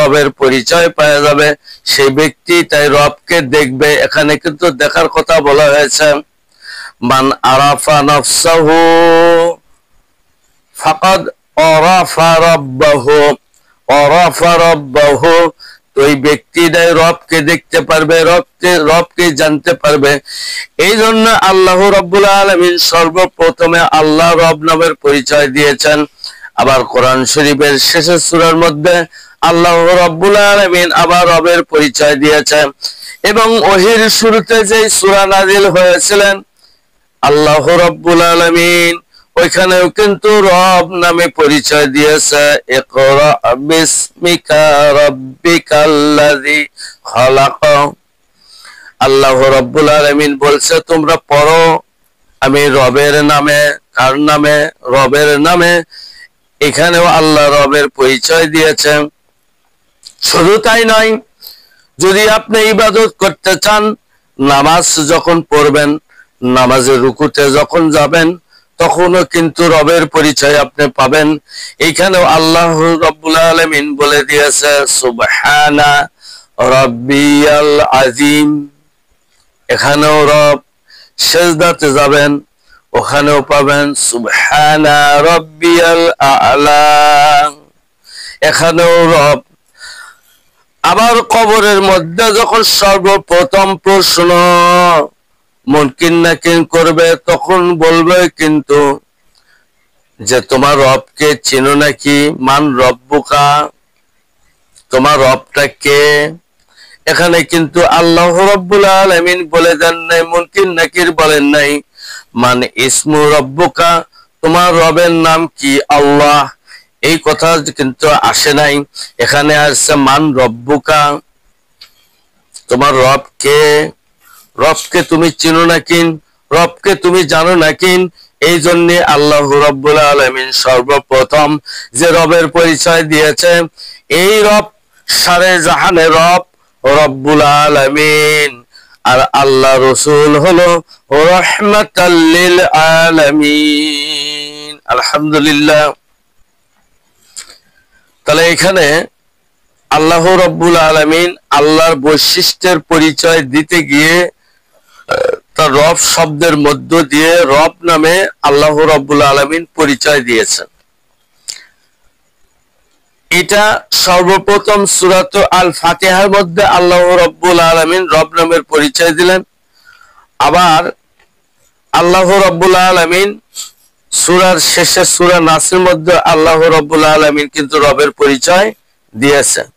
রবের পরিচয় পাওয়া যাবে, সেই ব্যক্তি তাই রবকে দেখবে। এখানে কিন্তু দেখার কথা বলা হয়েছে, মান আরাফা নাফসাহু ফাকাদ আরাফা রাব্বাহু, আরাফা রাব্বাহু। তো এই ব্যক্তিটাই রবকে দেখতে পারবে, রবকে জানতে পারবে। এই জন্য আল্লাহ রাব্বুল আলামিন সর্বপ্রথমে আল্লাহ রব নামের পরিচয় দিয়েছেন। আবার কোরআন শরীফের শেষের সূরার মধ্যে আল্লাহ রাব্বুল আলামিন আবার রবের পরিচয় দিয়েছেন। এবং ওহীর শুরুতে যে সূরা নাযিল হয়েছিলেন আল্লাহ রাব্বুল আলামিন, ওইখানেও কিন্তু রব নামে পরিচয় দিয়েছে, ইকরা বিসমিকা রাব্বিকাল্লাযী খালাক। আল্লাহ রাব্বুল আলামিন বলছে তোমরা পড়ো আমি রবের নামে। কার নামে? রবের নামে। এখানেও আল্লাহ রবের পরিচয় দিয়েছেন। শুধু তাই নয়, যদি আপনি ইবাদত করতে চান, নামাজ যখন পড়বেন, নামাজের রুকুতে যখন যাবেন, তখনও কিন্তু রবের পরিচয় আপনি পাবেন। এইখানেও আল্লাহ রাব্বুল আলামিন বলে দিয়েছে সুবহানা রাব্বিয়াল আযীম। এখানেও রব। সিজদাতে যাবেন, ওখানেও পাবেন সুবহানা রাব্বিয়াল আ'লা, এখানেও রব। আবার কবরের মধ্যে যখন সর্বপ্রথম প্রশ্ন মুনকির নাকির করবে, তখন বলবে কিন্তু যে তোমার রবকে চিনো নাকি? মান রব্বুকা, তোমার রবটা কে? এখানে কিন্তু আল্লাহ রাব্বুল আলামিন বলে দেন নাই, মুনকির নাকির বলেন নাই। মান ইসমু রব্বুকা, তোমার রবের নাম কি? আল্লাহ, এই কথা কিন্তু আসে নাই। এখানে আসছে মান রব্বুকা, তোমার রব কে? রবকে তুমি চিনো নাকি? রবকে তুমি জানো নাকি? এই জন্য আল্লাহ রাব্বুল আলামিন সর্বপ্রথম যে রবের পরিচয় দিয়েছে, এই রব সারে জাহানের রব রব্বুল আলামিন। আর আল্লাহ রাসূল হলো রাহমাতাল লিল আলামিন। আলহামদুলিল্লাহ। তাহলে এখানে আল্লাহ রাব্বুল আলামিন আল্লাহর বৈশিষ্ট্যের পরিচয় দিতে গিয়ে তার রব শব্দের মধ্য দিয়ে রব নামে আল্লাহ রাব্বুল আলামিন পরিচয় দিয়েছেন। এটা সর্বপ্রথম সূরাত আল ফাতিহার মধ্যে আল্লাহ রাব্বুল আলামিন রব নামের পরিচয় দিলেন। আবার আল্লাহ রাব্বুল আলামিন সূরার শেষে সূরা নাসের মধ্যে আল্লাহ রাব্বুল আলামিন কিন্তু রবের পরিচয় দিয়েছেন।